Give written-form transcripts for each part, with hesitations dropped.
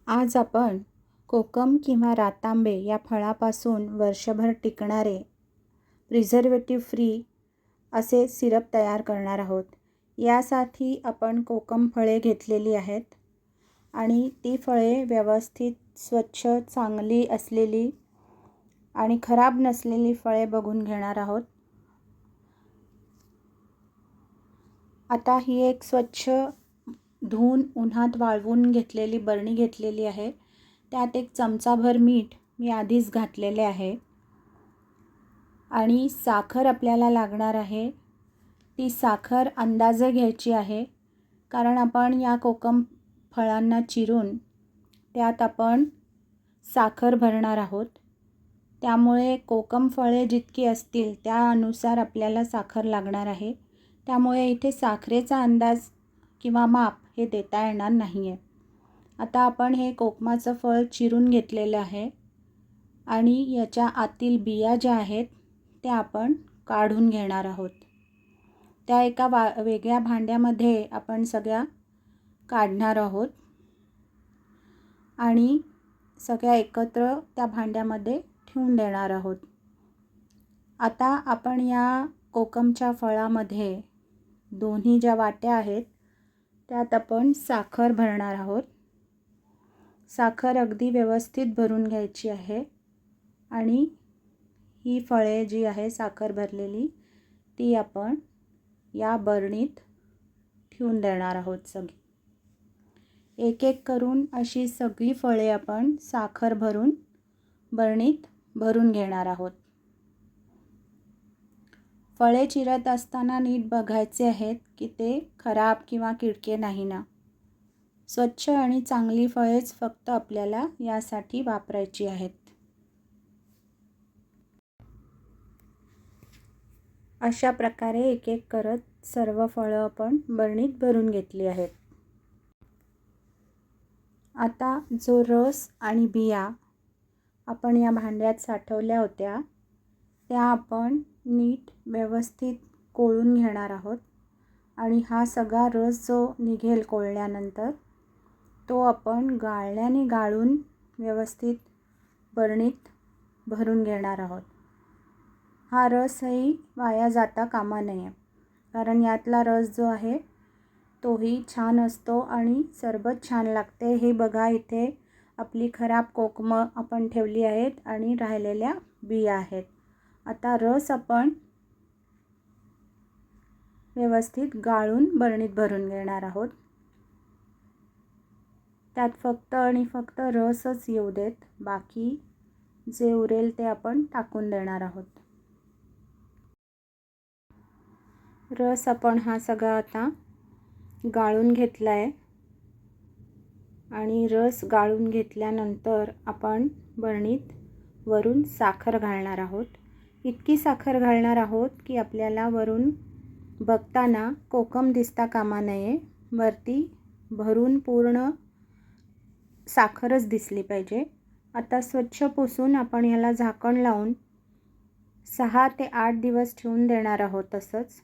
आज आपण कोकम किंवा रातांबे या फळापासून वर्षभर टिकणारे प्रिझर्वेटिव्ह फ्री असे सिरप तयार करणार आहोत. यासाठी आपण कोकम फळे घेतलेली आहेत आणि ती फळे व्यवस्थित स्वच्छ चांगली असलेली आणि खराब नसलेली फळे बघून घेणार आहोत. आता ही एक स्वच्छ धुवून उन्हात वाळवून घेतलेली बरणी घेतलेली आहे. त्यात एक चमचाभर मीठ मी आधीच घातलेले आहे आणि साखर आपल्याला लागणार आहे. ती साखर अंदाजे घ्यायची आहे, कारण आपण या कोकम फळांना चिरून त्यात आपण साखर भरणार आहोत. त्यामुळे कोकम फळे जितकी असतील त्यानुसार आपल्याला साखर लागणार आहे. त्यामुळे इथे साखरेचा अंदाज किंवा माप हे देता येणार नाही आहे. आता आपण हे कोकमाचं फळ चिरून घेतलेलं आहे आणि याच्या आतील बिया ज्या आहेत त्या आपण काढून घेणार आहोत. त्या एका वेगळ्या भांड्यामध्ये आपण सगळ्या काढणार आहोत आणि सगळ्या एकत्र त्या भांड्यामध्ये ठेवून देणार आहोत. आता आपण या कोकमच्या फळामध्ये दोन्ही ज्या वाट्या आहेत त्यात आपण साखर भरणार आहोत. साखर अगदी व्यवस्थित भरून घ्यायची आहे आणि ही फळे जी आहे साखर भरलेली ती आपण या बरणीत ठेवून देणार आहोत. सगळी एक एक करून अशी सगळी फळे आपण साखर भरून बरणीत भरून घेणार आहोत. फळे चिरत असताना नीट बघायचे आहेत की ते खराब किंवा किडके नाही ना. स्वच्छ आणि चांगली फळेच फक्त आपल्याला यासाठी वापरायची आहेत. अशा प्रकारे एक एक करत सर्व फळं आपण बरणीत भरून घेतली आहेत. आता जो रस आणि बिया आपण या भांड्यात साठवल्या होत्या त्या आपण नीट व्यवस्थित कोळून घेणार आहोत आणि हा सगळा रस जो निघेल कोळल्यानंतर तो आपण गाळण्याने गाळून व्यवस्थित बरणीत भरून घेणार आहोत. हा रसही वाया जाता कामा नये, कारण यातला रस जो आहे तोही छान असतो आणि सरबत छान लागते. हे बघा, इथे आपली खराब कोकमं आपण ठेवली आहेत आणि राहिलेल्या बिया आहेत. आता रस आपण व्यवस्थित गाळून बरणीत भरून घेणार आहोत. त्यात फक्त आणि फक्त रसच येऊ देत, बाकी जे उरेल ते आपण टाकून देणार आहोत. रस आपण हा सगळा आता गाळून घेतला आहे आणि रस गाळून घेतल्यानंतर आपण बरणीत वरून साखर घालणार आहोत. इतकी साखर घालणार आहोत की आपल्याला वरून बघताना कोकम दिसता कामा नये. वरती भरून पूर्ण साखरच दिसली पाहिजे. आता स्वच्छ पुसून आपण याला झाकण लावून 6 ते 8 दिवस ठेवून देणार आहोत. तसंच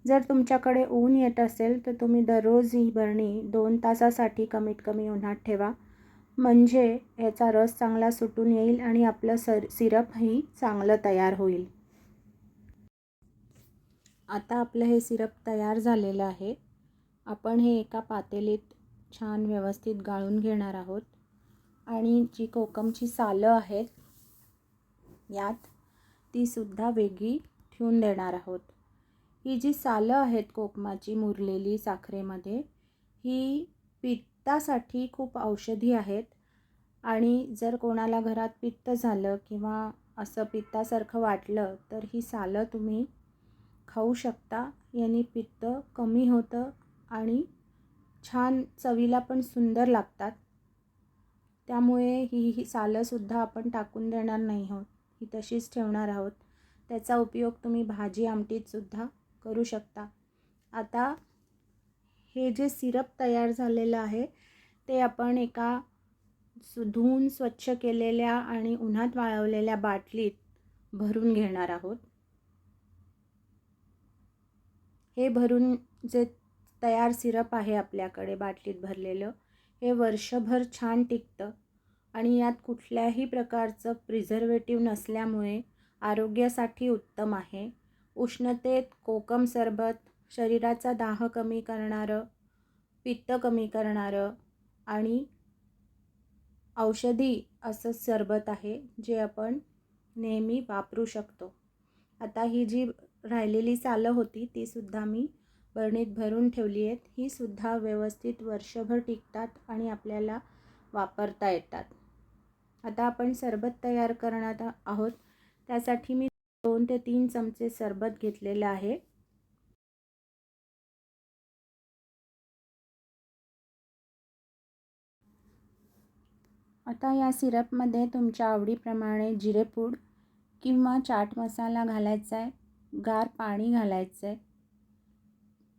जर तुमच्याकडे ऊन येत असेल तर तुम्ही दररोज ही बरणी 2 तासासाठी कमीत कमी उन्हात ठेवा, म्हणजे याचा रस चांगला सुटून येईल आणि आपलं सिरपही चांगलं तयार होईल. आता आपलं हे सिरप तयार झालेलं आहे. आपण हे एका पातेलीत छान व्यवस्थित गाळून घेणार आहोत आणि जी कोकमची सालं आहेत यात ती सुद्धा वेगळी ठेवून देणार आहोत. ही जी सालं आहेत कोकमाची मुरलेली साखरेमध्ये, ही पित्तासाठी खूप औषधी आहेत आणि जर कोणाला घरात पित्त झालं किंवा असं पित्तासारखं वाटलं तर ही सालं तुम्ही खाऊ शकता. याने पित्त कमी होतं आणि छान चवीला पण सुंदर लागतात. त्यामुळे ही सालंसुद्धा आपण टाकून देणार नाही आहोत, ही तशीच ठेवणार आहोत. त्याचा उपयोग तुम्ही भाजी आमटीतसुद्धा करू शकता. आता हे जे सिरप तयार झालेलं आहे ते आपण एका धुवून स्वच्छ केलेल्या आणि उन्हात वाळवलेल्या बाटलीत भरून घेणार आहोत. हे भरून जे तयार सिरप आहे आपल्याकडे बाटलीत भरलेलं, हे वर्षभर छान टिकतं आणि यात कुठल्याही प्रकारचं प्रिझर्वेटिव्ह नसल्यामुळे आरोग्यासाठी उत्तम आहे. उष्णतेत कोकम सरबत शरीराचा दाह कमी करणारं, पित्त कमी करणारं आणि औषधी असं सरबत आहे, जे आपण नेहमी वापरू शकतो. आता ही जी राहिलेली सालं होती तीसुद्धा मी बरणीत भरून ठेवली आहेत. ही सुद्धा व्यवस्थित वर्षभर टिकतात आणि आपल्याला वापरता येतात. आता आपण सरबत तयार करणार आहोत. त्यासाठी मी 2 ते 3 चमचे सरबत घेतलेलं आहे. आता या सिरपमध्ये तुमच्या आवडीप्रमाणे जिरेपूड किंवा चाट मसाला घालायचा आहे. गार पाणी घालायचं आहे.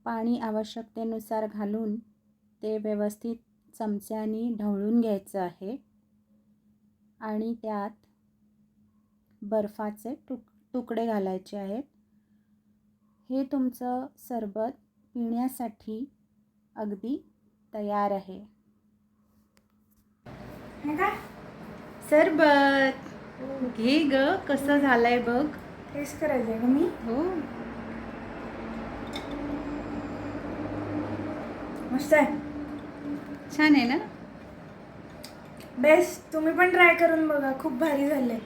पाणी आवश्यकतेनुसार घालून ते व्यवस्थित चमच्याने ढवळून घ्यायचं आहे आणि त्यात बर्फाचे तुकडे घालायचे आहेत. हे तुमचं सरबत पिण्यासाठी अगदी तयार आहे. सरबत घे ग, कसं झालंय बघ. टेस्ट करायचं आहे का मी? हो, मस्त आहे, छान आहे ना. बेस्ट. तुम्ही पण ट्राय करून बघा, खूप भारी झालंय.